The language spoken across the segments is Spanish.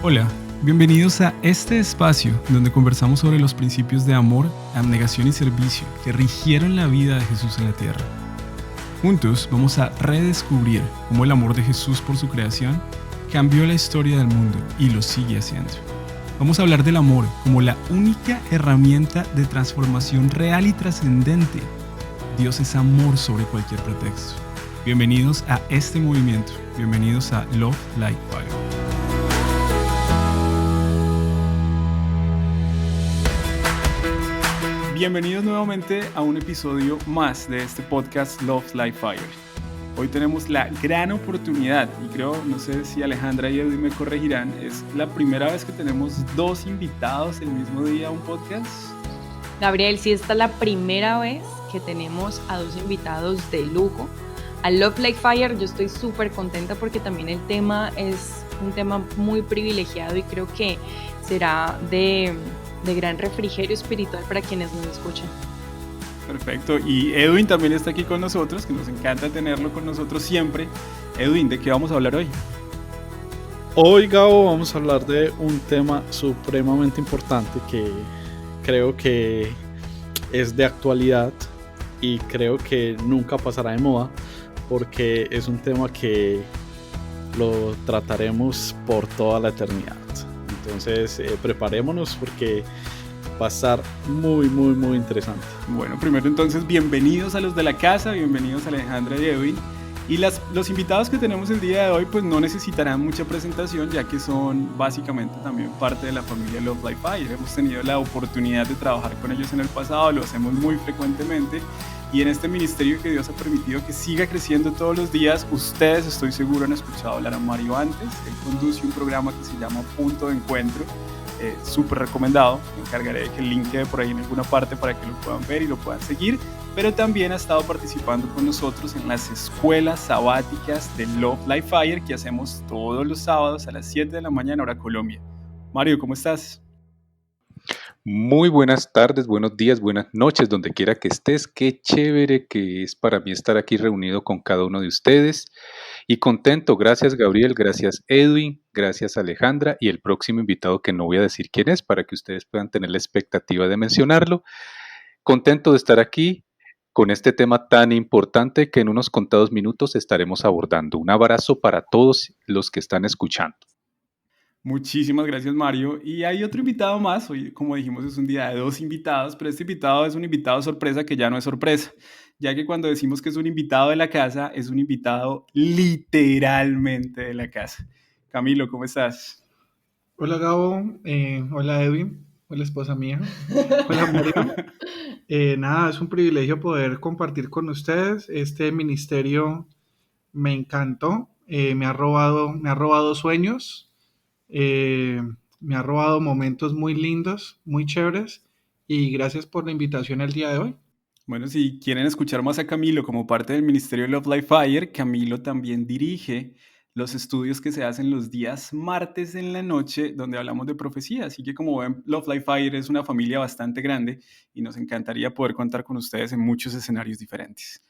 Hola, bienvenidos a este espacio donde conversamos sobre los principios de amor, abnegación y servicio que rigieron la vida de Jesús en la tierra. Juntos vamos a redescubrir cómo el amor de Jesús por su creación cambió la historia del mundo y lo sigue haciendo. Vamos a hablar del amor como la única herramienta de transformación real y trascendente. Dios es amor sobre cualquier pretexto. Bienvenidos a este movimiento. Bienvenidos a Love Like Fire. Bienvenidos nuevamente a un episodio más de este podcast Love Like Fire. Hoy tenemos la gran oportunidad, y creo, no sé si Alejandra y Edwin me corregirán, es la primera vez que tenemos dos invitados el mismo día a un podcast. Gabriel, sí, esta es la primera vez que tenemos a dos invitados de lujo. A Love Like Fire yo estoy súper contenta porque también el tema es un tema muy privilegiado y creo que será de gran refrigerio espiritual para quienes nos escuchan. Perfecto, y Edwin también está aquí con nosotros, que nos encanta tenerlo con nosotros siempre. Edwin, ¿de qué vamos a hablar hoy? Hoy, Gabo, vamos a hablar de un tema supremamente importante que creo que es de actualidad y creo que nunca pasará de moda porque es un tema que lo trataremos por toda la eternidad. Entonces, preparémonos porque va a estar muy interesante. Bueno, primero entonces, bienvenidos a los de la casa, bienvenidos a Alejandra y Edwin. Y los invitados que tenemos el día de hoy pues no necesitarán mucha presentación, ya que son básicamente también parte de la familia Love Like Fire. Hemos tenido la oportunidad de trabajar con ellos en el pasado, lo hacemos muy frecuentemente. Y en este ministerio que Dios ha permitido que siga creciendo todos los días, ustedes, estoy seguro, han escuchado hablar a Mario antes. Él conduce un programa que se llama Punto de Encuentro, súper recomendado. Me encargaré de que el link quede por ahí en alguna parte para que lo puedan ver y lo puedan seguir. Pero también ha estado participando con nosotros en las escuelas sabáticas de Love Like Fire que hacemos todos los sábados a las 7 de la mañana, hora Colombia. Mario, ¿cómo estás? Muy buenas tardes, buenos días, buenas noches, donde quiera que estés. Qué chévere que es para mí estar aquí reunido con cada uno de ustedes y contento. Gracias, Gabriel, gracias, Edwin, gracias, Alejandra, y el próximo invitado que no voy a decir quién es para que ustedes puedan tener la expectativa de mencionarlo. Contento de estar aquí con este tema tan importante que en unos contados minutos estaremos abordando. Un abrazo para todos los que están escuchando. Muchísimas gracias, Mario. Y hay otro invitado más. Hoy, como dijimos, es un día de dos invitados, pero este invitado es un invitado sorpresa que ya no es sorpresa, ya que cuando decimos que es un invitado de la casa, es un invitado literalmente de la casa. Camilo, ¿cómo estás? Hola Gabo, hola Edwin, hola esposa mía, hola Mario. Nada, es un privilegio poder compartir con ustedes. Este ministerio me encantó, me ha robado sueños, eh, me ha robado momentos muy lindos, muy chéveres, y gracias por la invitación el día de hoy. Bueno, si quieren escuchar más a Camilo como parte del Ministerio Love Life Fire, Camilo también dirige los estudios que se hacen los días martes en la noche, donde hablamos de profecía. Así que como ven, Love Life Fire es una familia bastante grande y nos encantaría poder contar con ustedes en muchos escenarios diferentes.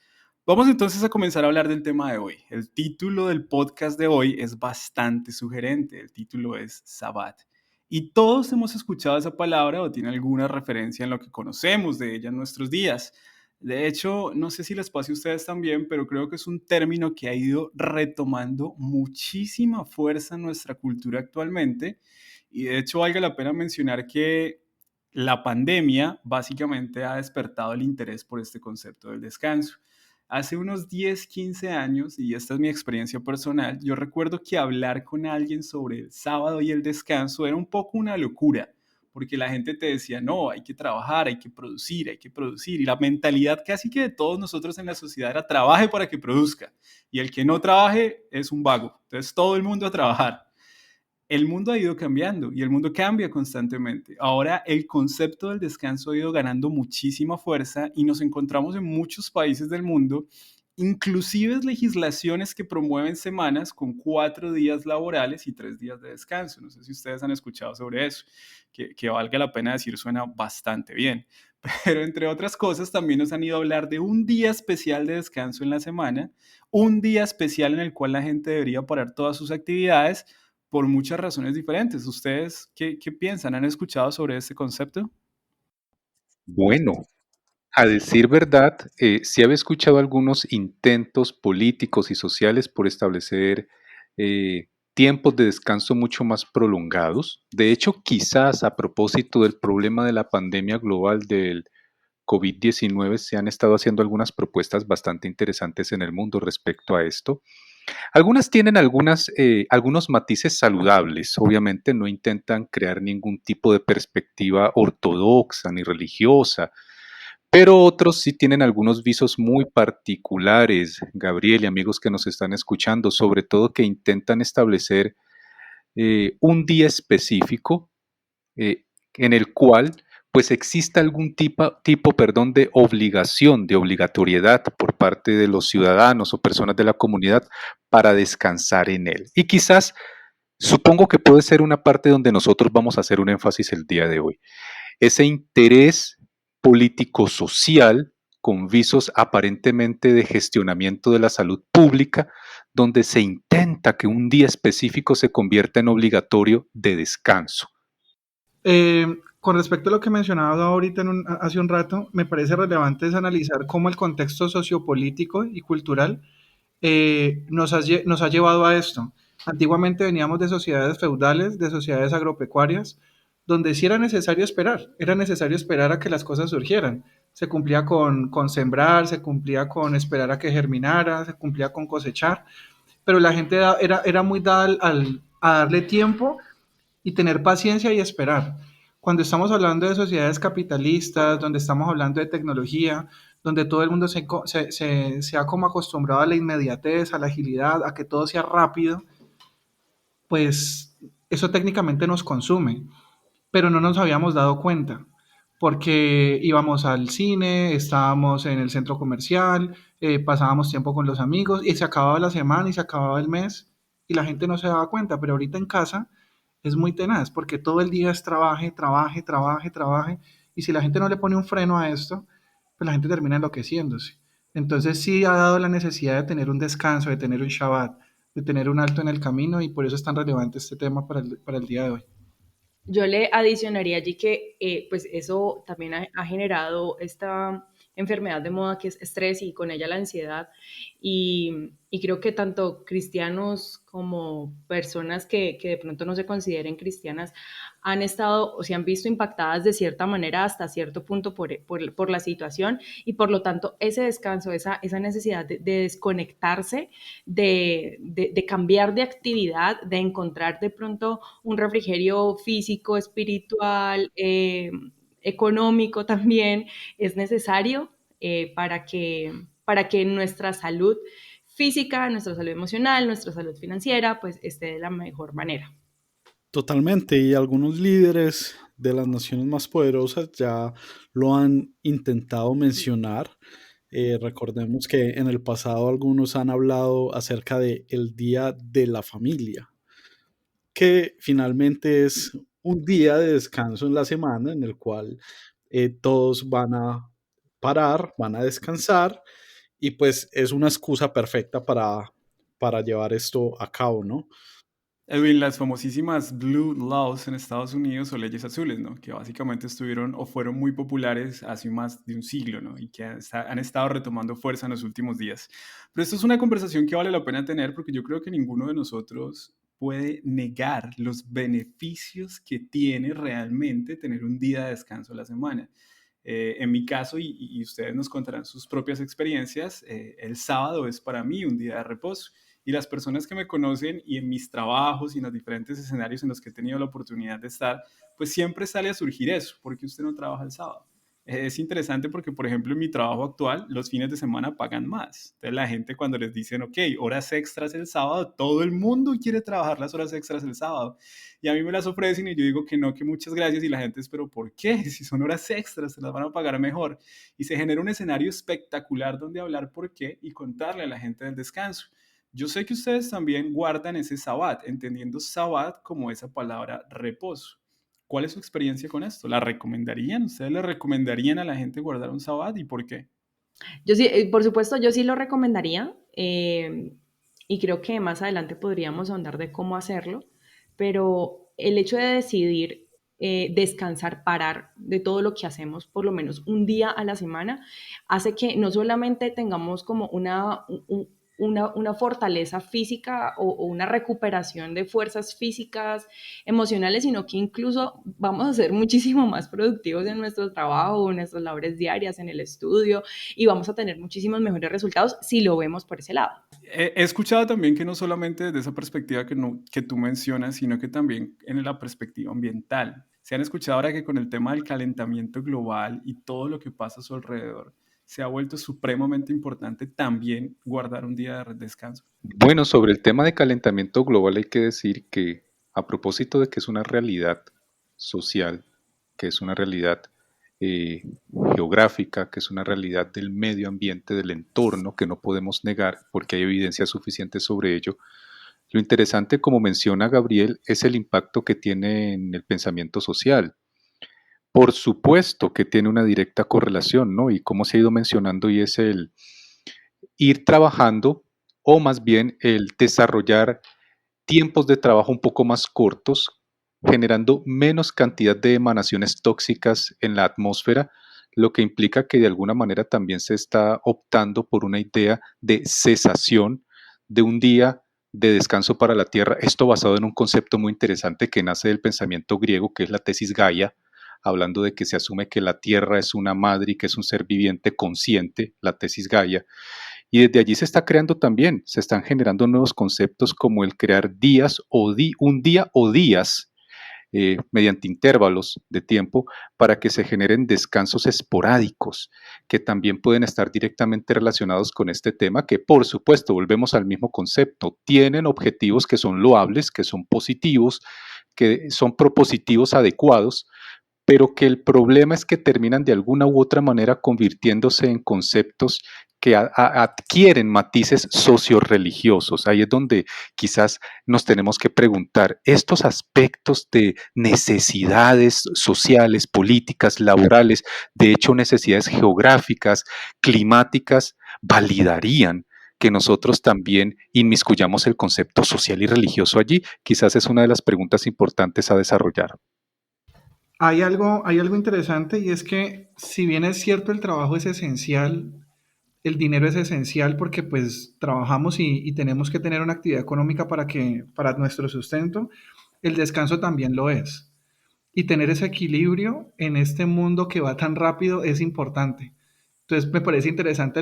Vamos entonces a comenzar a hablar del tema de hoy. El título del podcast de hoy es bastante sugerente. El título es Sabbat. Y todos hemos escuchado esa palabra o tiene alguna referencia en lo que conocemos de ella en nuestros días. De hecho, no sé si les pase a ustedes también, pero creo que es un término que ha ido retomando muchísima fuerza en nuestra cultura actualmente. Y de hecho, valga la pena mencionar que la pandemia básicamente ha despertado el interés por este concepto del descanso. Hace unos 10, 15 años, y esta es mi experiencia personal, yo recuerdo que hablar con alguien sobre el sábado y el descanso era un poco una locura, porque la gente te decía, no, hay que trabajar, hay que producir, y la mentalidad casi que de todos nosotros en la sociedad era trabaje para que produzca, y el que no trabaje es un vago, entonces todo el mundo a trabajar. El mundo ha ido cambiando y el mundo cambia constantemente. Ahora el concepto del descanso ha ido ganando muchísima fuerza y nos encontramos en muchos países del mundo, inclusive legislaciones que promueven semanas con 4 días laborales y 3 días de descanso. No sé si ustedes han escuchado sobre eso, que valga la pena decir, suena bastante bien. Pero entre otras cosas también nos han ido a hablar de un día especial de descanso en la semana, un día especial en el cual la gente debería parar todas sus actividades por muchas razones diferentes. ¿Ustedes qué piensan? ¿Han escuchado sobre este concepto? Bueno, a decir verdad, sí había escuchado algunos intentos políticos y sociales por establecer tiempos de descanso mucho más prolongados. De hecho, quizás a propósito del problema de la pandemia global del COVID-19, se han estado haciendo algunas propuestas bastante interesantes en el mundo respecto a esto. Algunas tienen algunos matices saludables. Obviamente no intentan crear ningún tipo de perspectiva ortodoxa ni religiosa, pero otros sí tienen algunos visos muy particulares, Gabriel y amigos que nos están escuchando, sobre todo que intentan establecer un día específico eh, en el cual pues exista algún tipo, de obligación, de obligatoriedad por parte de los ciudadanos o personas de la comunidad para descansar en él. Y quizás supongo que puede ser una parte donde nosotros vamos a hacer un énfasis el día de hoy. Ese interés político-social con visos aparentemente de gestionamiento de la salud pública, donde se intenta que un día específico se convierta en obligatorio de descanso. Con respecto a lo que mencionaba ahorita hace un rato, me parece relevante es analizar cómo el contexto sociopolítico y cultural nos ha llevado a esto. Antiguamente veníamos de sociedades feudales, de sociedades agropecuarias, donde sí era necesario esperar a que las cosas surgieran. Se cumplía con sembrar, se cumplía con esperar a que germinara, se cumplía con cosechar, pero la gente era muy dada a darle tiempo y tener paciencia y esperar. Cuando estamos hablando de sociedades capitalistas, donde estamos hablando de tecnología, donde todo el mundo se ha como acostumbrado a la inmediatez, a la agilidad, a que todo sea rápido, pues eso técnicamente nos consume, pero no nos habíamos dado cuenta, porque íbamos al cine, estábamos en el centro comercial, pasábamos tiempo con los amigos y se acababa la semana y se acababa el mes y la gente no se daba cuenta, pero ahorita en casa es muy tenaz porque todo el día es trabaje, trabaje, trabaje, trabaje y si la gente no le pone un freno a esto, pues la gente termina enloqueciéndose. Entonces sí ha dado la necesidad de tener un descanso, de tener un Shabbat, de tener un alto en el camino y por eso es tan relevante este tema para el día de hoy. Yo le adicionaría allí que pues eso también ha generado esta enfermedad de moda que es estrés y con ella la ansiedad. Y creo que tanto cristianos como personas que de pronto no se consideren cristianas han estado o se han visto impactadas de cierta manera hasta cierto punto por la situación y por lo tanto ese descanso, esa necesidad de desconectarse, de cambiar de actividad, de encontrar de pronto un refrigerio físico, espiritual, económico también, es necesario para que nuestra salud física, nuestra salud emocional, nuestra salud financiera, pues esté de la mejor manera. Totalmente, y algunos líderes de las naciones más poderosas ya lo han intentado mencionar. Recordemos que en el pasado algunos han hablado acerca de el Día de la Familia, que finalmente es un día de descanso en la semana en el cual todos van a parar, van a descansar y pues es una excusa perfecta para llevar esto a cabo, ¿no? Edwin, las famosísimas Blue Laws en Estados Unidos o leyes azules, ¿no? Que básicamente estuvieron o fueron muy populares hace más de un siglo, ¿no? Y que han estado retomando fuerza en los últimos días. Pero esto es una conversación que vale la pena tener porque yo creo que ninguno de nosotros puede negar los beneficios que tiene realmente tener un día de descanso a la semana. En mi caso, y ustedes nos contarán sus propias experiencias, el sábado es para mí un día de reposo. Y las personas que me conocen y en mis trabajos y en los diferentes escenarios en los que he tenido la oportunidad de estar, pues siempre sale a surgir eso, porque usted no trabaja el sábado. Es interesante porque, por ejemplo, en mi trabajo actual, los fines de semana pagan más. Entonces la gente cuando les dicen, ok, horas extras el sábado, todo el mundo quiere trabajar las horas extras el sábado. Y a mí me las ofrecen y yo digo que no, que muchas gracias. Y la gente es, pero ¿por qué? Si son horas extras, se las van a pagar mejor. Y se genera un escenario espectacular donde hablar por qué y contarle a la gente del descanso. Yo sé que ustedes también guardan ese sabbat, entendiendo sabbat como esa palabra reposo. ¿Cuál es su experiencia con esto? ¿La recomendarían? ¿Ustedes le recomendarían a la gente guardar un sabbat y por qué? Yo sí, por supuesto, yo sí lo recomendaría y creo que más adelante podríamos ahondar de cómo hacerlo. pero el hecho de decidir descansar, parar de todo lo que hacemos, por lo menos un día a la semana, hace que no solamente tengamos como una fortaleza física o una recuperación de fuerzas físicas, emocionales, sino que incluso vamos a ser muchísimo más productivos en nuestro trabajo, en nuestras labores diarias, en el estudio, y vamos a tener muchísimos mejores resultados si lo vemos por ese lado. He escuchado también que no solamente desde esa perspectiva que tú mencionas, sino que también en la perspectiva ambiental. Se han escuchado ahora que con el tema del calentamiento global y todo lo que pasa a su alrededor, se ha vuelto supremamente importante también guardar un día de descanso. Bueno, sobre el tema de calentamiento global hay que decir que a propósito de que es una realidad social, que es una realidad eh, geográfica, que es una realidad del medio ambiente, del entorno, que no podemos negar porque hay evidencia suficiente sobre ello, lo interesante, como menciona Gabriel, es el impacto que tiene en el pensamiento social. Por supuesto que tiene una directa correlación, ¿no? Y como se ha ido mencionando, y es el ir trabajando, o más bien el desarrollar tiempos de trabajo un poco más cortos, generando menos cantidad de emanaciones tóxicas en la atmósfera, lo que implica que de alguna manera también se está optando por una idea de cesación de un día de descanso para la Tierra. Esto basado en un concepto muy interesante que nace del pensamiento griego, que es la tesis Gaia, hablando de que se asume que la Tierra es una madre y que es un ser viviente consciente, la tesis Gaia. Y desde allí se está creando también, se están generando nuevos conceptos como el crear días o un día o días mediante intervalos de tiempo para que se generen descansos esporádicos que también pueden estar directamente relacionados con este tema, que por supuesto, volvemos al mismo concepto, tienen objetivos que son loables, que son positivos, que son propositivos adecuados, pero que el problema es que terminan de alguna u otra manera convirtiéndose en conceptos que adquieren matices socio-religiosos. Ahí es donde quizás nos tenemos que preguntar, estos aspectos de necesidades sociales, políticas, laborales, de hecho necesidades geográficas, climáticas, validarían que nosotros también inmiscuyamos el concepto social y religioso allí. Quizás es una de las preguntas importantes a desarrollar. Hay algo interesante y es que si bien es cierto el trabajo es esencial, el dinero es esencial porque pues trabajamos y tenemos que tener una actividad económica para nuestro sustento, el descanso también lo es. Y tener ese equilibrio en este mundo que va tan rápido es importante. Entonces me parece interesante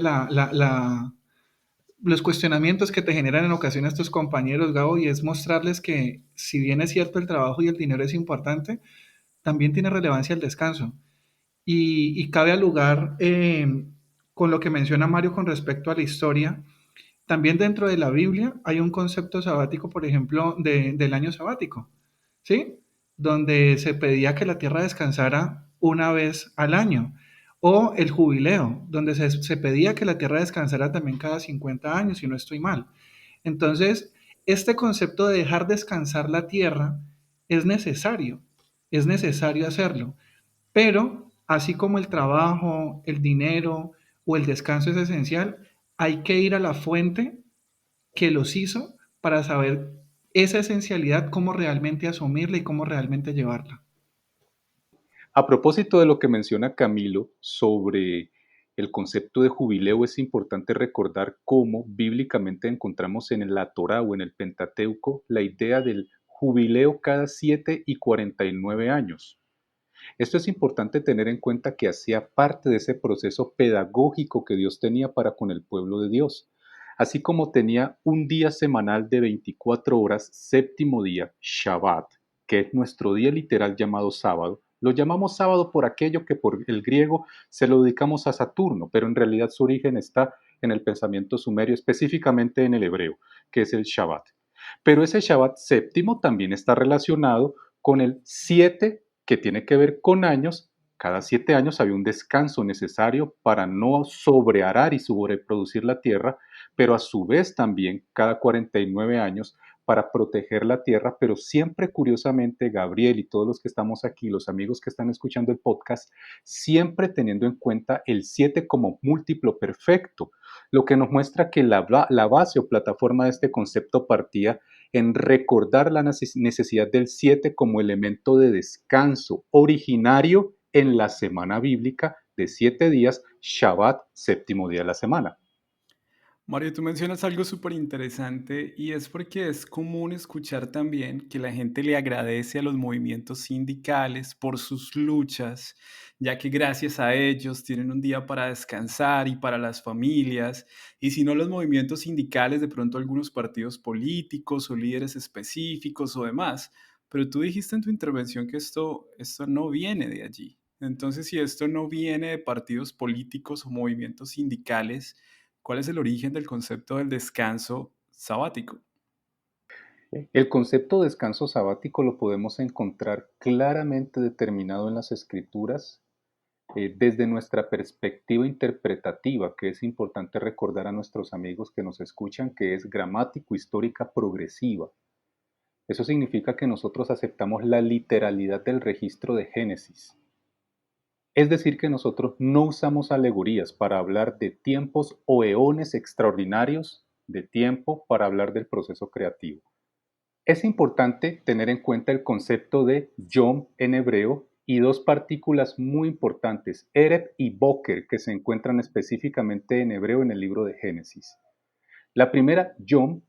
los cuestionamientos que te generan en ocasiones tus compañeros, Gabo, y es mostrarles que si bien es cierto el trabajo y el dinero es importante, también tiene relevancia el descanso. Y cabe al lugar con lo que menciona Mario con respecto a la historia. También dentro de la Biblia hay un concepto sabático, por ejemplo, del año sabático, ¿sí? Donde se pedía que la tierra descansara una vez al año. O el jubileo, donde se pedía que la tierra descansara también cada 50 años, si no estoy mal. Entonces, este concepto de dejar descansar la tierra es necesario hacerlo. Pero, así como el trabajo, el dinero o el descanso es esencial, hay que ir a la fuente que los hizo para saber esa esencialidad, cómo realmente asumirla y cómo realmente llevarla. A propósito de lo que menciona Camilo sobre el concepto de jubileo, es importante recordar cómo bíblicamente encontramos en la Torá o en el Pentateuco la idea del jubileo cada 7 y 49 años. Esto es importante tener en cuenta que hacía parte de ese proceso pedagógico que Dios tenía para con el pueblo de Dios. Así como tenía un día semanal de 24 horas, séptimo día, Shabbat, que es nuestro día literal llamado sábado. Lo llamamos sábado por aquello que por el griego se lo dedicamos a Saturno, pero en realidad su origen está en el pensamiento sumerio, específicamente en el hebreo, que es el Shabbat. Pero ese Shabbat séptimo también está relacionado con el 7, que tiene que ver con años. Cada 7 años había un descanso necesario para no sobrearar y sobreproducir la tierra, pero a su vez también cada 49 años para proteger la tierra, pero siempre curiosamente Gabriel y todos los que estamos aquí, los amigos que están escuchando el podcast, siempre teniendo en cuenta el 7 como múltiplo perfecto, lo que nos muestra que la base o plataforma de este concepto partía en recordar la necesidad del 7 como elemento de descanso originario en la semana bíblica de 7 días, Shabbat, séptimo día de la semana. Mario, tú mencionas algo súper interesante y es porque es común escuchar también que la gente le agradece a los movimientos sindicales por sus luchas, ya que gracias a ellos tienen un día para descansar y para las familias, y si no los movimientos sindicales, de pronto algunos partidos políticos o líderes específicos o demás. Pero tú dijiste en tu intervención que esto no viene de allí. Entonces, si esto no viene de partidos políticos o movimientos sindicales, ¿cuál es el origen del concepto del descanso sabático? El concepto de descanso sabático lo podemos encontrar claramente determinado en las escrituras desde nuestra perspectiva interpretativa, que es importante recordar a nuestros amigos que nos escuchan, que es gramático-histórica progresiva. Eso significa que nosotros aceptamos la literalidad del registro de Génesis. Es decir, que nosotros no usamos alegorías para hablar de tiempos o eones extraordinarios de tiempo para hablar del proceso creativo. Es importante tener en cuenta el concepto de Yom en hebreo y dos partículas muy importantes, Ereb y Boker, que se encuentran específicamente en hebreo en el libro de Génesis. La primera, Yom,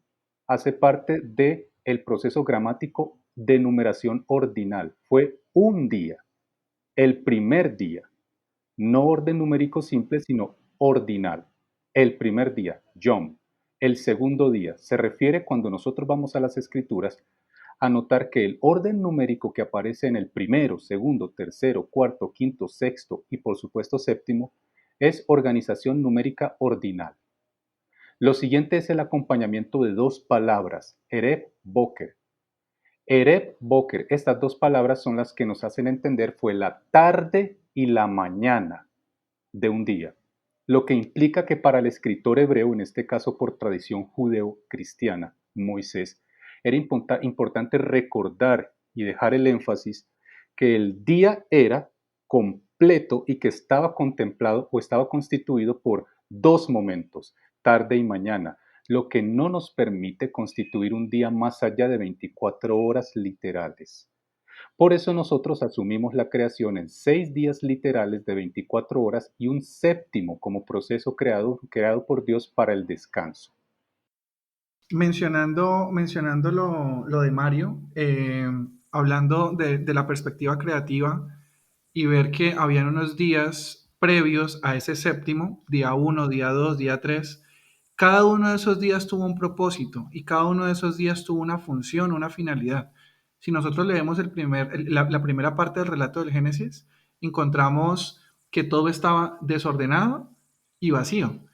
hace parte del proceso gramático de numeración ordinal. Fue un día, el primer día, no orden numérico simple, sino ordinal. El primer día, Yom. El segundo día se refiere cuando nosotros vamos a las escrituras a notar que el orden numérico que aparece en el primero, segundo, tercero, cuarto, quinto, sexto y por supuesto séptimo es organización numérica ordinal. Lo siguiente es el acompañamiento de dos palabras, Ereb, Boker. Ereb, Boker, estas dos palabras son las que nos hacen entender fue la tarde y la mañana de un día, lo que implica que para el escritor hebreo, en este caso por tradición judeo-cristiana, Moisés, era importante recordar y dejar el énfasis que el día era completo y que estaba contemplado o estaba constituido por dos momentos, tarde y mañana, lo que no nos permite constituir un día más allá de 24 horas literales. Por eso nosotros asumimos la creación en 6 días literales de 24 horas y un séptimo como proceso creado por Dios para el descanso. Mencionando lo de Mario, hablando de la perspectiva creativa y ver que habían unos días previos a ese séptimo, día 1, día 2, día 3. Cada uno de esos días tuvo un propósito y cada uno de esos días tuvo una función, una finalidad. Si nosotros leemos la primera parte del relato del Génesis, encontramos que todo estaba desordenado y vacío.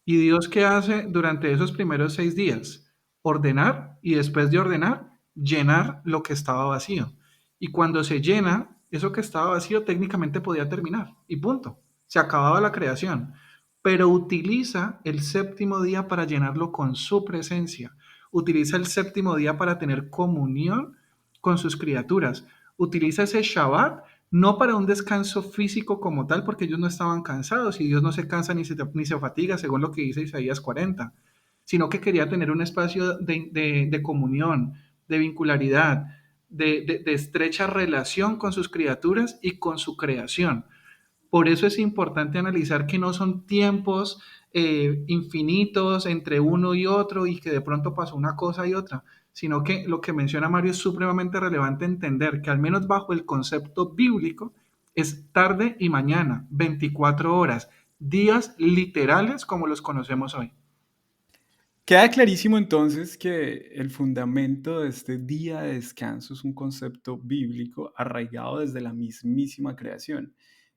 ¿Y Dios qué hace durante esos primeros 6 días? Ordenar y después de ordenar, llenar lo que estaba vacío. Y cuando se llena, eso que estaba vacío técnicamente podía terminar y punto. Se acababa la creación, pero utiliza el séptimo día para llenarlo con su presencia. Utiliza el séptimo día para tener comunión con sus criaturas. Utiliza ese Shabbat no para un descanso físico como tal, porque ellos no estaban cansados y Dios no se cansa ni se fatiga, según lo que dice Isaías 40, sino que quería tener un espacio de comunión, de vincularidad, de estrecha relación con sus criaturas y con su creación. Por eso es importante analizar que no son tiempos infinitos entre uno y otro y que de pronto pasó una cosa y otra, sino que lo que menciona Mario es supremamente relevante entender que al menos bajo el concepto bíblico es tarde y mañana, 24 horas, días literales como los conocemos hoy. Queda clarísimo entonces que el fundamento de este día de descanso es un concepto bíblico arraigado desde la mismísima creación.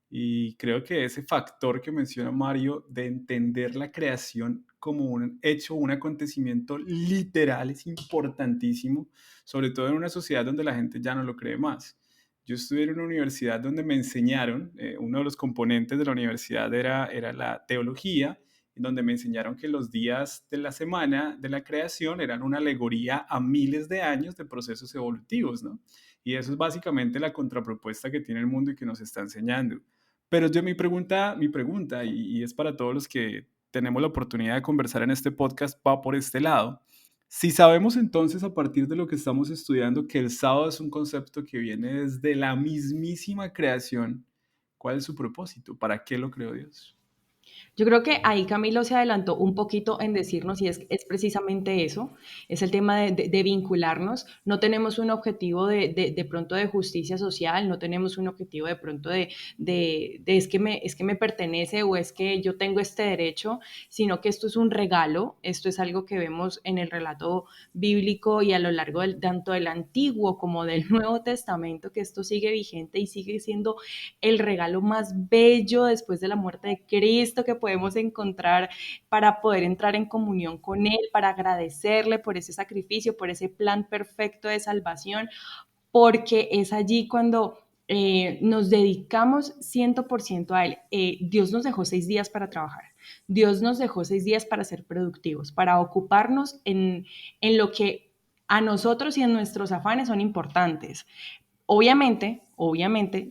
Y creo que ese factor que menciona Mario de entender la creación como un hecho, un acontecimiento literal es importantísimo, sobre todo en una sociedad donde la gente ya no lo cree más. Yo estudié en una universidad donde me enseñaron, uno de los componentes de la universidad era la teología, en donde me enseñaron que los días de la semana de la creación eran una alegoría a miles de años de procesos evolutivos, ¿no? Y eso es básicamente la contrapropuesta que tiene el mundo y que nos está enseñando. Pero yo mi pregunta y es para todos los que tenemos la oportunidad de conversar en este podcast, va por este lado. Si sabemos entonces a partir de lo que estamos estudiando que el sábado es un concepto que viene desde la mismísima creación, ¿cuál es su propósito? ¿Para qué lo creó Dios? Yo creo que ahí Camilo se adelantó un poquito en decirnos, y es precisamente eso, es el tema de vincularnos. No tenemos un objetivo de pronto de justicia social, no tenemos un objetivo de pronto es que me pertenece o es que yo tengo este derecho, sino que esto es un regalo, esto es algo que vemos en el relato bíblico y a lo largo tanto del Antiguo como del Nuevo Testamento, que esto sigue vigente y sigue siendo el regalo más bello después de la muerte de Cristo que podemos encontrar para poder entrar en comunión con Él, para agradecerle por ese sacrificio, por ese plan perfecto de salvación, porque es allí cuando nos dedicamos 100% a Él. Dios nos dejó 6 días para trabajar. Dios nos dejó 6 días para ser productivos, para ocuparnos en lo que a nosotros y en nuestros afanes son importantes. Obviamente,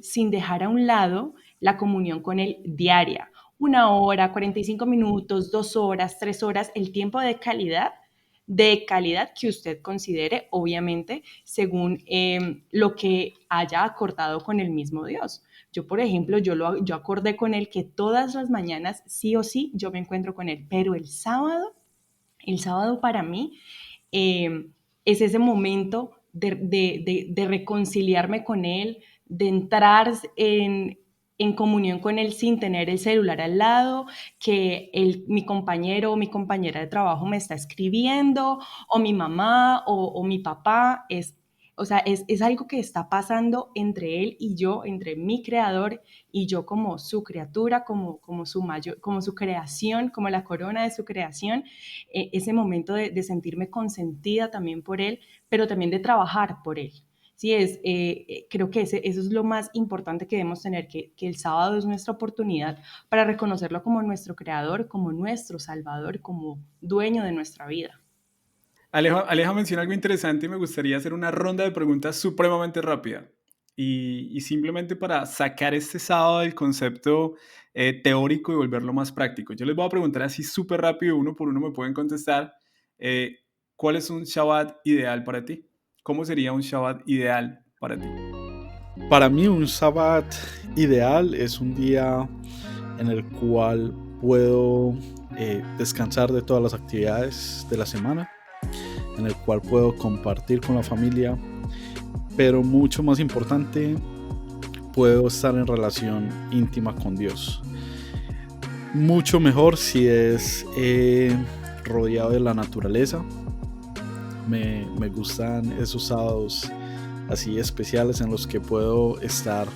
sin dejar a un lado la comunión con Él diaria. 1 hora, 45 minutos, 2 horas, 3 horas, el tiempo de calidad que usted considere, obviamente, según lo que haya acordado con el mismo Dios. Yo, por ejemplo, yo acordé con Él que todas las mañanas, sí o sí, yo me encuentro con Él, pero el sábado para mí es ese momento de reconciliarme con Él, de entrar en comunión con Él sin tener el celular al lado, que mi compañero o mi compañera de trabajo me está escribiendo, o mi mamá o mi papá, o sea, es algo que está pasando entre Él y yo, entre mi creador y yo como su criatura, como su creación, como la corona de su creación, ese momento de sentirme consentida también por Él, pero también de trabajar por Él. Sí, creo que eso es lo más importante que debemos tener, que el sábado es nuestra oportunidad para reconocerlo como nuestro creador, como nuestro salvador, como dueño de nuestra vida. Aleja menciona algo interesante y me gustaría hacer una ronda de preguntas supremamente rápida. Y simplemente para sacar este sábado del concepto teórico y volverlo más práctico. Yo les voy a preguntar así súper rápido, uno por uno me pueden contestar. ¿Cuál es un Shabbat ideal para ti? ¿Cómo sería un Shabbat ideal para ti? Para mí un Shabbat ideal es un día en el cual puedo descansar de todas las actividades de la semana, en el cual puedo compartir con la familia, pero mucho más importante, puedo estar en relación íntima con Dios. Mucho mejor si es rodeado de la naturaleza. Me gustan esos sábados así especiales en los que puedo estar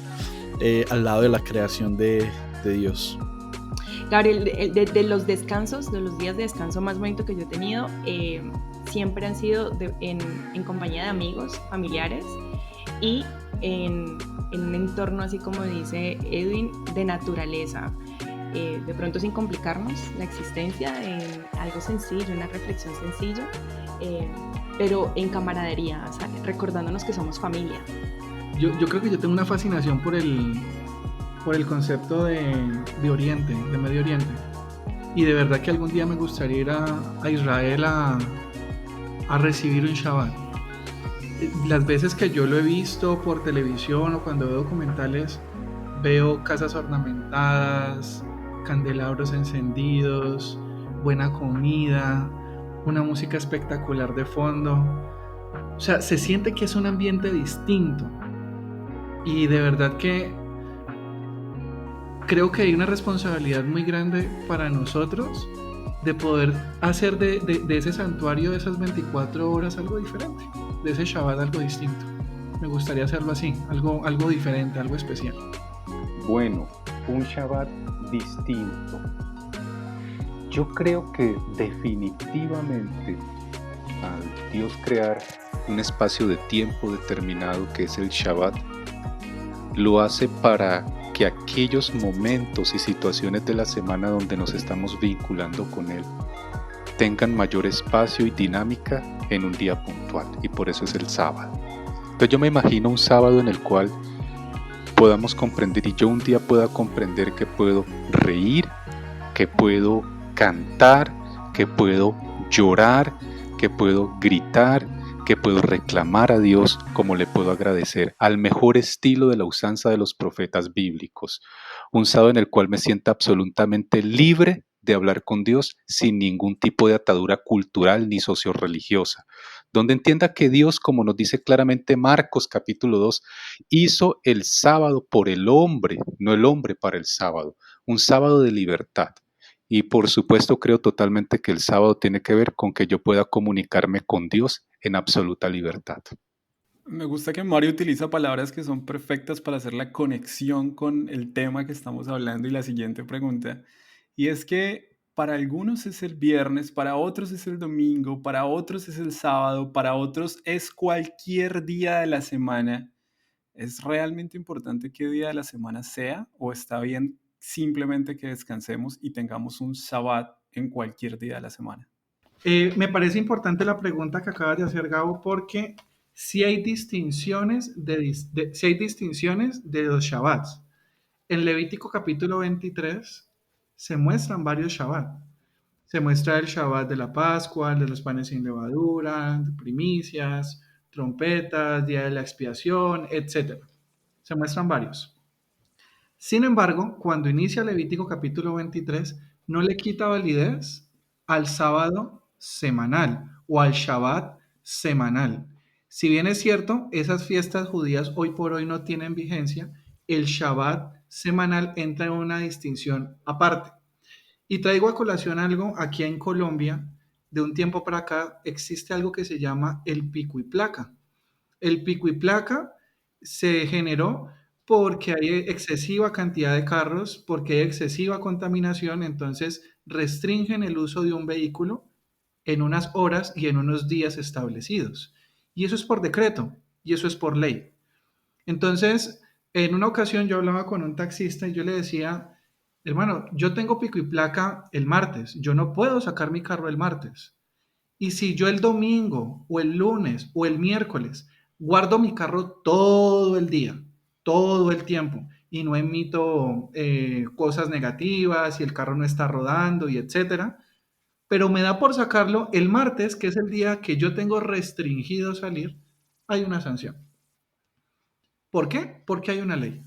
al lado de la creación de Dios. Gabriel, de los descansos, de los días de descanso más bonitos que yo he tenido, siempre han sido en compañía de amigos, familiares y en un entorno así como dice Edwin, de naturaleza. De pronto sin complicarnos la existencia, en algo sencillo, una reflexión sencilla, pero en camaradería, o sea, recordándonos que somos familia. Yo creo que yo tengo una fascinación por el concepto de Oriente, de Medio Oriente. Y de verdad que algún día me gustaría ir a Israel a recibir un Shabbat. Las veces que yo lo he visto por televisión o cuando veo documentales, veo casas ornamentadas, candelabros encendidos, buena comida, una música espectacular de fondo. O sea, se siente que es un ambiente distinto. Y de verdad que creo que hay una responsabilidad muy grande para nosotros de poder hacer de ese santuario, de esas 24 horas, algo diferente, de ese Shabbat algo distinto. Me gustaría hacerlo así, algo diferente, algo especial. Bueno, un Shabbat distinto. Yo creo que definitivamente al Dios crear un espacio de tiempo determinado que es el Shabbat, lo hace para que aquellos momentos y situaciones de la semana donde nos estamos vinculando con Él tengan mayor espacio y dinámica en un día puntual, y por eso es el sábado. Entonces yo me imagino un sábado en el cual podamos comprender, y yo un día pueda comprender que puedo reír, que puedo cantar, que puedo llorar, que puedo gritar, que puedo reclamar a Dios, como le puedo agradecer, al mejor estilo de la usanza de los profetas bíblicos. Un sábado en el cual me sienta absolutamente libre de hablar con Dios sin ningún tipo de atadura cultural ni socio-religiosa, donde entienda que Dios, como nos dice claramente Marcos capítulo 2, hizo el sábado por el hombre, no el hombre para el sábado, un sábado de libertad. Y por supuesto creo totalmente que el sábado tiene que ver con que yo pueda comunicarme con Dios en absoluta libertad. Me gusta que Mario utiliza palabras que son perfectas para hacer la conexión con el tema que estamos hablando y la siguiente pregunta. Y es que para algunos es el viernes, para otros es el domingo, para otros es el sábado, para otros es cualquier día de la semana. ¿Es realmente importante qué día de la semana sea o está bien simplemente que descansemos y tengamos un sabbat en cualquier día de la semana? Me parece importante la pregunta que acabas de hacer, Gabo, porque sí hay distinciones sí hay distinciones de los Shabbats. En Levítico capítulo 23 se muestran varios Shabbat. Se muestra el Shabbat de la Pascua, el de los panes sin levadura, de primicias, trompetas, día de la expiación, etc. Se muestran varios. Sin embargo, cuando inicia Levítico capítulo 23, no le quita validez al sábado semanal o al Shabbat semanal. Si bien es cierto, esas fiestas judías hoy por hoy no tienen vigencia, el Shabbat semanal entra en una distinción aparte. Y traigo a colación algo aquí en Colombia, de un tiempo para acá existe algo que se llama el pico y placa. El pico y placa se generó porque hay excesiva cantidad de carros, porque hay excesiva contaminación, entonces restringen el uso de un vehículo en unas horas y en unos días establecidos. Y eso es por decreto, y eso es por ley. Entonces, en una ocasión yo hablaba con un taxista y yo le decía, hermano, yo tengo pico y placa el martes, yo no puedo sacar mi carro el martes. Y si yo el domingo o el lunes o el miércoles guardo mi carro todo el día, todo el tiempo, y no emito cosas negativas y el carro no está rodando y etcétera, pero me da por sacarlo el martes, que es el día que yo tengo restringido salir, hay una sanción. ¿Por qué? Porque hay una ley.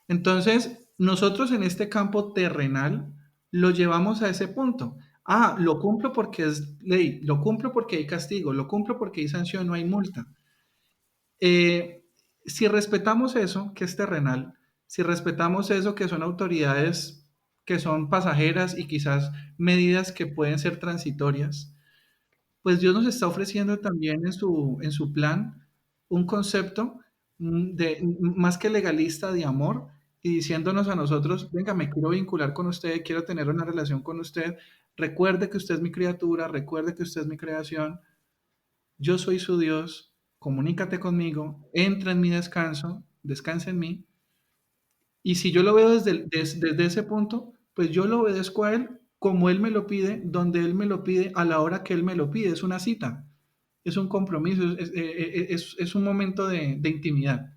Entonces, nosotros en este campo terrenal lo llevamos a ese punto. Ah, lo cumplo porque es ley, lo cumplo porque hay castigo, lo cumplo porque hay sanción, no hay multa. Eh, si respetamos eso, que es terrenal, si respetamos eso, que son autoridades que son pasajeras y quizás medidas que pueden ser transitorias, pues Dios nos está ofreciendo también en su plan un concepto más que legalista de amor y diciéndonos a nosotros, venga, me quiero vincular con usted, quiero tener una relación con usted, recuerde que usted es mi criatura, recuerde que usted es mi creación, yo soy su Dios, comunícate conmigo, entra en mi descanso, descansa en mí, y si yo lo veo desde ese punto, pues yo lo obedezco a Él como Él me lo pide, donde Él me lo pide, a la hora que Él me lo pide. Es una cita, es un compromiso, es un momento de intimidad.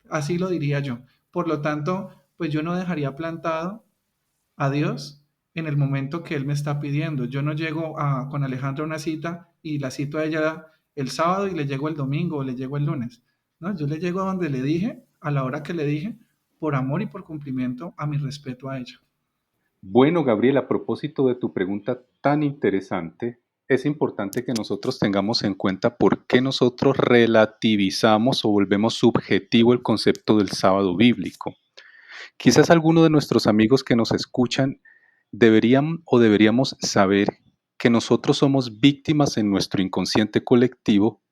Así lo diría yo. Por lo tanto, pues yo no dejaría plantado a Dios en el momento que Él me está pidiendo. Yo no llego con Alejandra a una cita y la cito a ella el sábado y le llego el domingo o le llego el lunes. No, yo le llego a donde le dije, a la hora que le dije, por amor y por cumplimiento a mi respeto a ella. Bueno, Gabriel, a propósito de tu pregunta tan interesante, es importante que nosotros tengamos en cuenta por qué nosotros relativizamos o volvemos subjetivo el concepto del sábado bíblico. Quizás algunos de nuestros amigos que nos escuchan deberíamos saber que nosotros somos víctimas en nuestro inconsciente colectivo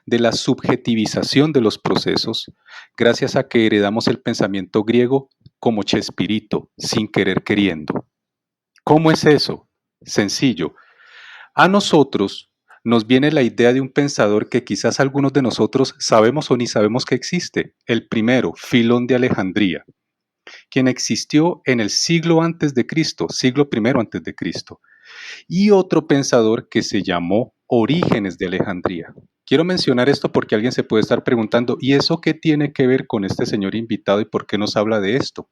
de la subjetivización de los procesos, gracias a que heredamos el pensamiento griego como Chespirito, sin querer queriendo. ¿Cómo es eso? Sencillo. A nosotros nos viene la idea de un pensador que quizás algunos de nosotros sabemos o ni sabemos que existe. El primero, Filón de Alejandría, quien existió en el siglo antes de Cristo, siglo primero antes de Cristo, y otro pensador que se llamó Orígenes de Alejandría. Quiero mencionar esto porque alguien se puede estar preguntando, ¿y eso qué tiene que ver con este señor invitado y por qué nos habla de esto?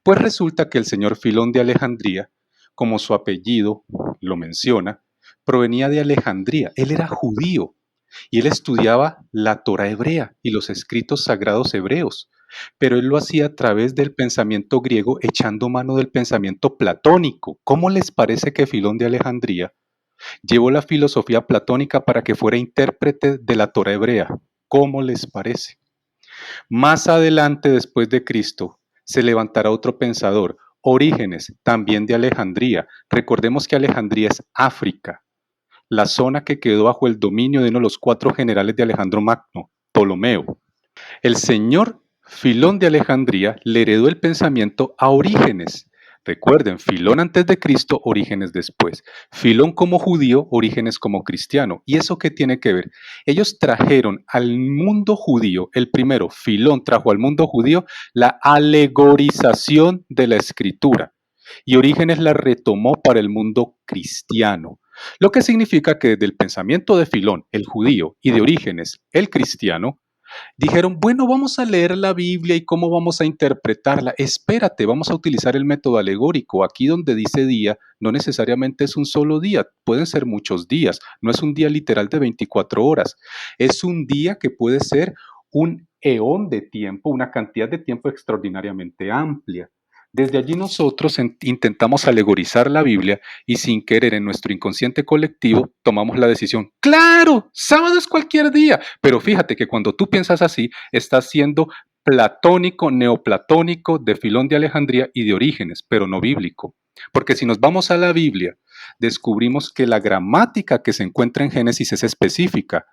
Pues resulta que el señor Filón de Alejandría, como su apellido lo menciona, provenía de Alejandría, él era judío y él estudiaba la Torá hebrea y los escritos sagrados hebreos, pero él lo hacía a través del pensamiento griego, echando mano del pensamiento platónico. ¿Cómo les parece que Filón de Alejandría llevó la filosofía platónica para que fuera intérprete de la Torá hebrea? ¿Cómo les parece? Más adelante, después de Cristo, se levantará otro pensador, Orígenes, también de Alejandría. Recordemos que Alejandría es África, la zona que quedó bajo el dominio de uno de los 4 generales de Alejandro Magno, Ptolomeo. El señor Filón de Alejandría le heredó el pensamiento a Orígenes. Recuerden, Filón antes de Cristo, Orígenes después. Filón como judío, Orígenes como cristiano. ¿Y eso qué tiene que ver? Ellos trajeron al mundo judío, el primero, Filón trajo al mundo judío la alegorización de la escritura y Orígenes la retomó para el mundo cristiano. Lo que significa que desde el pensamiento de Filón, el judío, y de Orígenes, el cristiano, dijeron, bueno, vamos a leer la Biblia y cómo vamos a interpretarla. Espérate, vamos a utilizar el método alegórico. Aquí donde dice día, no necesariamente es un solo día, pueden ser muchos días. No es un día literal de 24 horas. Es un día que puede ser un eón de tiempo, una cantidad de tiempo extraordinariamente amplia. Desde allí nosotros intentamos alegorizar la Biblia y sin querer en nuestro inconsciente colectivo tomamos la decisión, claro, sábado es cualquier día, pero fíjate que cuando tú piensas así, estás siendo platónico, neoplatónico, de Filón de Alejandría y de Orígenes, pero no bíblico. Porque si nos vamos a la Biblia, descubrimos que la gramática que se encuentra en Génesis es específica.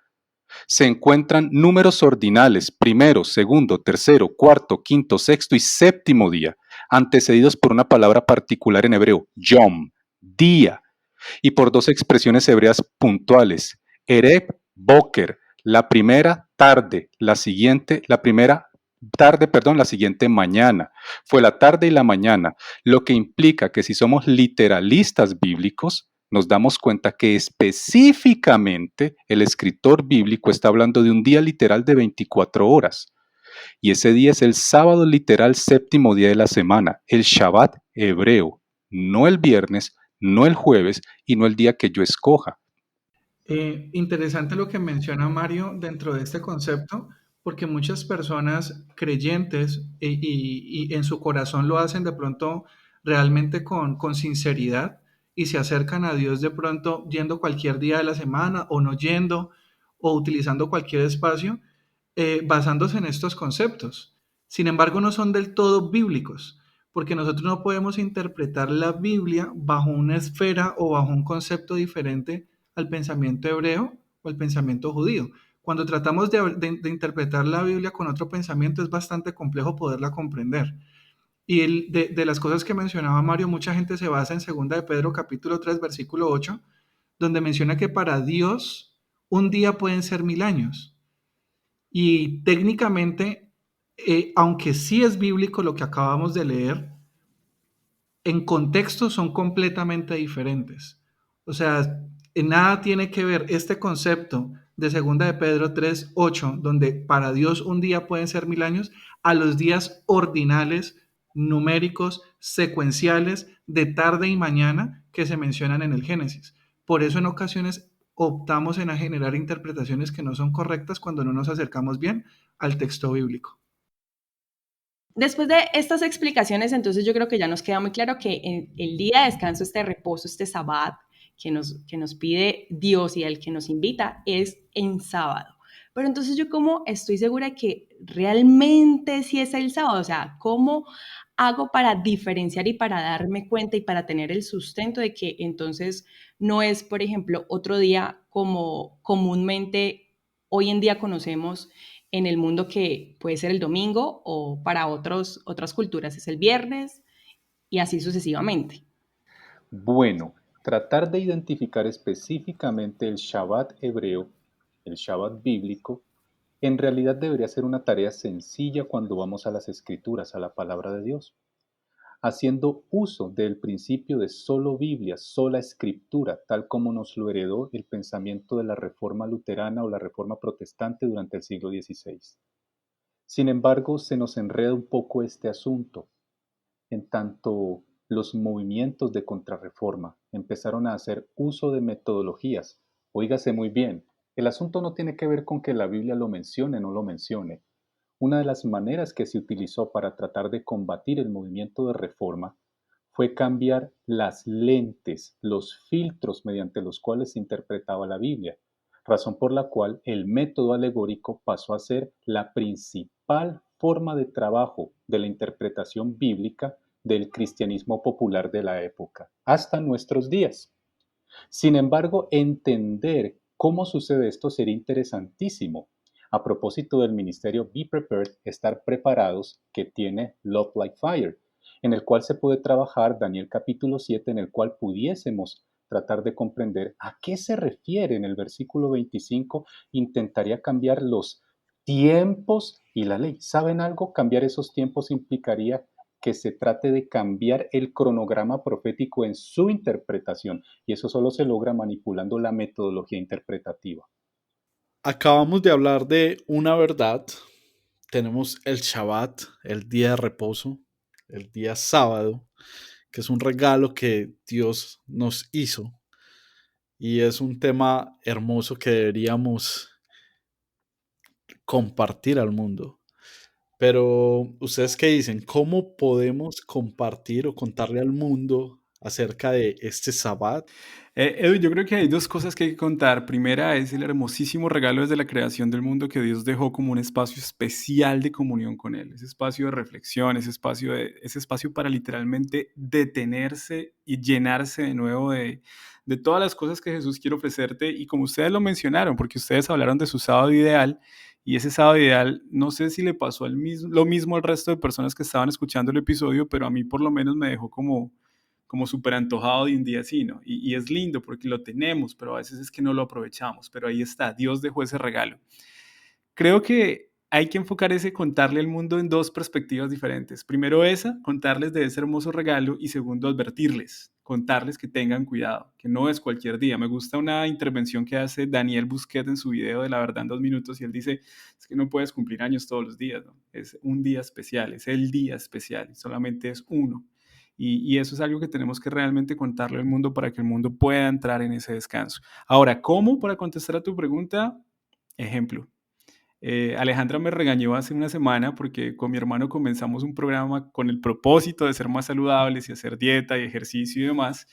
Se encuentran números ordinales, primero, segundo, tercero, cuarto, quinto, sexto y séptimo día, antecedidos por una palabra particular en hebreo, yom, día, y por 2 expresiones hebreas puntuales, ereb, boker, la primera tarde, la siguiente mañana. Fue la tarde y la mañana, lo que implica que si somos literalistas bíblicos, nos damos cuenta que específicamente el escritor bíblico está hablando de un día literal de 24 horas. Y ese día es el sábado literal séptimo día de la semana, el Shabbat hebreo, no el viernes, no el jueves y no el día que yo escoja. Interesante lo que menciona Mario dentro de este concepto, porque muchas personas creyentes y en su corazón lo hacen de pronto realmente con sinceridad y se acercan a Dios de pronto yendo cualquier día de la semana o no yendo o utilizando cualquier espacio basándose en estos conceptos. Sin embargo, no son del todo bíblicos, porque nosotros no podemos interpretar la Biblia bajo una esfera o bajo un concepto diferente al pensamiento hebreo o al pensamiento judío. Cuando tratamos de interpretar la Biblia con otro pensamiento es bastante complejo poderla comprender. Y de las cosas que mencionaba Mario, mucha gente se basa en 2 de Pedro capítulo 3 versículo 8, donde menciona que para Dios un día pueden ser 1000 años. Y técnicamente, aunque sí es bíblico lo que acabamos de leer, en contexto son completamente diferentes. O sea, en nada tiene que ver este concepto de 2 de Pedro 3:8, donde para Dios un día pueden ser 1000 años, a los días ordinales, numéricos, secuenciales, de tarde y mañana que se mencionan en el Génesis. Por eso en ocasiones optamos en a generar interpretaciones que no son correctas cuando no nos acercamos bien al texto bíblico. Después de estas explicaciones, entonces yo creo que ya nos queda muy claro que el día de descanso, este reposo, este sabbat que nos pide Dios y al que nos invita es en sábado. Pero entonces yo como estoy segura que realmente sí es el sábado, o sea, ¿cómo hago para diferenciar y para darme cuenta y para tener el sustento de que entonces no es, por ejemplo, otro día como comúnmente hoy en día conocemos en el mundo, que puede ser el domingo o para otras culturas es el viernes y así sucesivamente? Bueno, tratar de identificar específicamente el Shabbat hebreo, el Shabbat bíblico, en realidad debería ser una tarea sencilla cuando vamos a las escrituras, a la palabra de Dios, haciendo uso del principio de solo Biblia, sola escritura, tal como nos lo heredó el pensamiento de la Reforma luterana o la Reforma protestante durante el siglo XVI. Sin embargo, se nos enreda un poco este asunto, en tanto los movimientos de contrarreforma empezaron a hacer uso de metodologías. Óigase muy bien, el asunto no tiene que ver con que la Biblia lo mencione o no lo mencione. Una de las maneras que se utilizó para tratar de combatir el movimiento de reforma fue cambiar las lentes, los filtros mediante los cuales se interpretaba la Biblia, razón por la cual el método alegórico pasó a ser la principal forma de trabajo de la interpretación bíblica del cristianismo popular de la época, hasta nuestros días. Sin embargo, entender cómo sucede esto sería interesantísimo. A propósito del ministerio Be Prepared, estar preparados, que tiene Love Like Fire, en el cual se puede trabajar Daniel capítulo 7, en el cual pudiésemos tratar de comprender a qué se refiere en el versículo 25, intentaría cambiar los tiempos y la ley. ¿Saben algo? Cambiar esos tiempos implicaría que se trate de cambiar el cronograma profético en su interpretación, y eso solo se logra manipulando la metodología interpretativa. Acabamos de hablar de una verdad. Tenemos el Shabbat, el día de reposo, el día sábado, que es un regalo que Dios nos hizo. Y es un tema hermoso que deberíamos compartir al mundo. Pero, ¿ustedes qué dicen? ¿Cómo podemos compartir o contarle al mundo acerca de este Sabbat? Edu, yo creo que hay dos cosas que hay que contar. Primera es el hermosísimo regalo desde la creación del mundo que Dios dejó como un espacio especial de comunión con Él, ese espacio de reflexión, ese espacio para literalmente detenerse y llenarse de nuevo de todas las cosas que Jesús quiere ofrecerte. Y como ustedes lo mencionaron, porque ustedes hablaron de su sábado ideal, y ese sábado ideal, no sé si le pasó lo mismo al resto de personas que estaban escuchando el episodio, pero a mí por lo menos me dejó como súper antojado de un día así, ¿no? Y es lindo porque lo tenemos, pero a veces es que no lo aprovechamos, pero ahí está, Dios dejó ese regalo. Creo que hay que enfocar ese contarle al mundo en dos perspectivas diferentes. Primero esa, contarles de ese hermoso regalo, y segundo, advertirles, contarles que tengan cuidado, que no es cualquier día. Me gusta una intervención que hace Daniel Busquet en su video de La Verdad en 2 minutos, y él dice, es que no puedes cumplir años todos los días, ¿no? Es un día especial, es el día especial, y solamente es uno. Y eso es algo que tenemos que realmente contarle al mundo para que el mundo pueda entrar en ese descanso. Ahora, ¿cómo? Para contestar a tu pregunta, ejemplo. Alejandra me regañó hace una semana porque con mi hermano comenzamos un programa con el propósito de ser más saludables y hacer dieta y ejercicio y demás.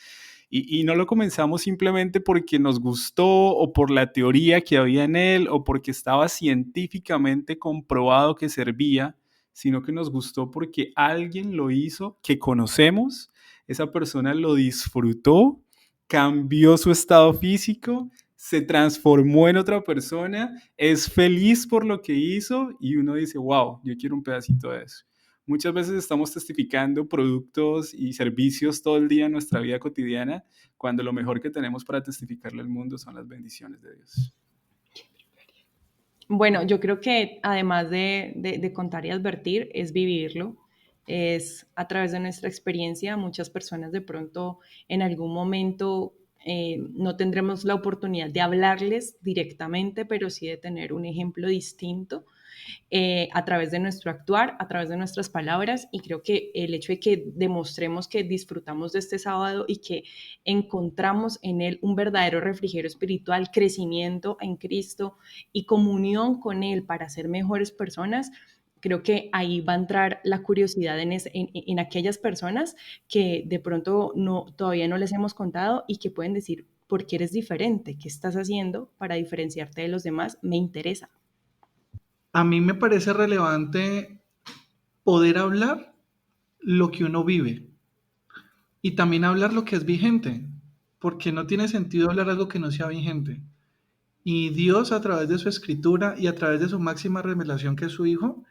Y no lo comenzamos simplemente porque nos gustó o por la teoría que había en él o porque estaba científicamente comprobado que servía, sino que nos gustó porque alguien lo hizo, que conocemos, esa persona lo disfrutó, cambió su estado físico, se transformó en otra persona, es feliz por lo que hizo, y uno dice, wow, yo quiero un pedacito de eso. Muchas veces estamos testificando productos y servicios todo el día en nuestra vida cotidiana, cuando lo mejor que tenemos para testificarle al mundo son las bendiciones de Dios. Bueno, yo creo que además de contar y advertir, es vivirlo. Es a través de nuestra experiencia. Muchas personas de pronto en algún momento no tendremos la oportunidad de hablarles directamente, pero sí de tener un ejemplo distinto a través de nuestro actuar, a través de nuestras palabras, y creo que el hecho de que demostremos que disfrutamos de este sábado y que encontramos en él un verdadero refrigerio espiritual, crecimiento en Cristo y comunión con Él para ser mejores personas, creo que ahí va a entrar la curiosidad en aquellas personas que de pronto todavía no les hemos contado y que pueden decir, ¿por qué eres diferente? ¿Qué estás haciendo para diferenciarte de los demás? Me interesa. A mí me parece relevante poder hablar lo que uno vive y también hablar lo que es vigente, porque no tiene sentido hablar algo que no sea vigente. Y Dios, a través de su escritura y a través de su máxima revelación, que es su Hijo,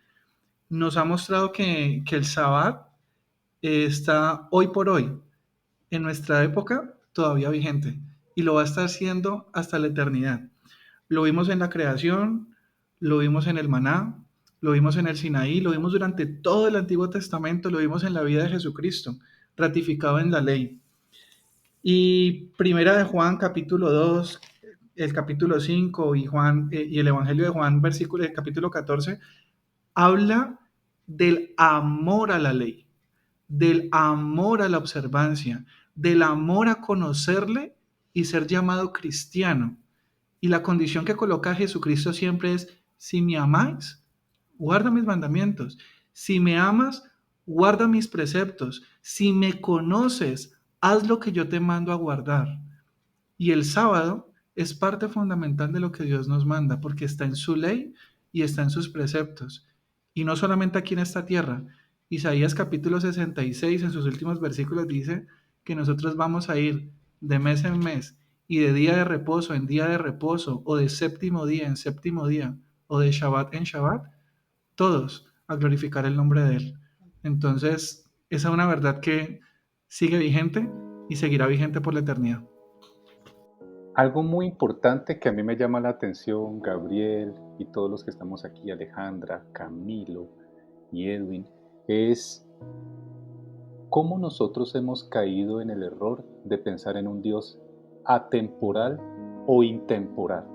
nos ha mostrado que el Sabbat está hoy por hoy, en nuestra época, todavía vigente, y lo va a estar siendo hasta la eternidad. Lo vimos en la creación, lo vimos en el maná, lo vimos en el Sinaí, lo vimos durante todo el Antiguo Testamento, lo vimos en la vida de Jesucristo, ratificado en la ley. Y Primera de Juan, capítulo 2, el capítulo 5 y el Evangelio de Juan, capítulo 14, habla del amor a la ley. del amor a la observancia, del amor a conocerle y ser llamado cristiano. Y la condición que coloca Jesucristo siempre es: si me amáis, guarda mis mandamientos. Si me amas, guarda mis preceptos. Si me conoces, haz lo que yo te mando a guardar. Y el sábado es parte fundamental de lo que Dios nos manda, porque está en su ley y está en sus preceptos. Y no solamente aquí en esta tierra. Isaías capítulo 66 en sus últimos versículos dice que nosotros vamos a ir de mes en mes y de día de reposo en día de reposo, o de séptimo día en séptimo día, o de Shabbat en Shabbat, todos a glorificar el nombre de Él. Entonces, esa es una verdad que sigue vigente y seguirá vigente por la eternidad. Algo muy importante que a mí me llama la atención, Gabriel y todos los que estamos aquí, Alejandra, Camilo y Edwin, es cómo nosotros hemos caído en el error de pensar en un Dios atemporal o intemporal.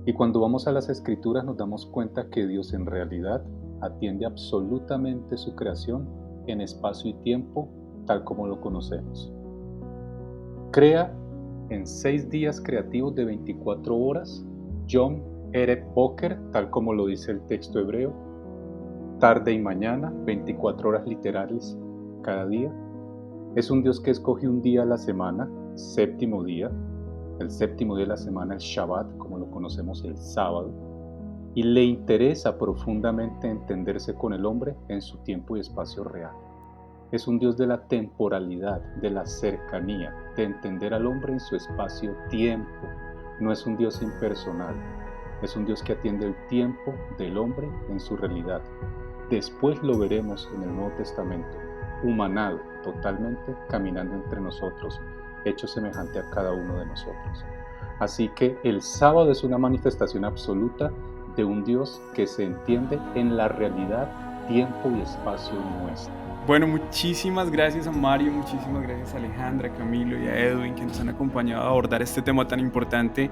Y cuando vamos a las Escrituras nos damos cuenta que Dios en realidad atiende absolutamente su creación en espacio y tiempo tal como lo conocemos. Crea en 6 días creativos de 24 horas, Yom, Erev, Boker, tal como lo dice el texto hebreo, tarde y mañana, 24 horas literales cada día. Es un Dios que escoge un día a la semana, séptimo día, el séptimo día de la semana, el Shabbat, como lo conocemos, el sábado, y le interesa profundamente entenderse con el hombre en su tiempo y espacio real. Es un Dios de la temporalidad, de la cercanía, de entender al hombre en su espacio-tiempo. No es un Dios impersonal, es un Dios que atiende el tiempo del hombre en su realidad. Después lo veremos en el Nuevo Testamento, humanado totalmente, caminando entre nosotros, hecho semejante a cada uno de nosotros. Así que el sábado es una manifestación absoluta de un Dios que se entiende en la realidad, tiempo y espacio nuestro. Bueno, muchísimas gracias a Mario, muchísimas gracias a Alejandra, Camilo y a Edwin que nos han acompañado a abordar este tema tan importante.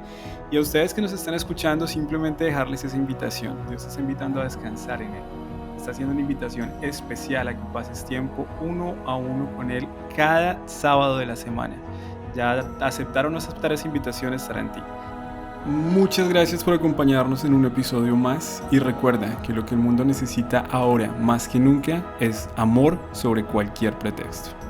Y a ustedes que nos están escuchando, simplemente dejarles esa invitación. Dios te está invitando a descansar en Él. Está haciendo una invitación especial a que pases tiempo uno a uno con Él cada sábado de la semana. Ya aceptar o no aceptar esa invitación estará en ti. Muchas gracias por acompañarnos en un episodio más y recuerda que lo que el mundo necesita ahora más que nunca es amor sobre cualquier pretexto.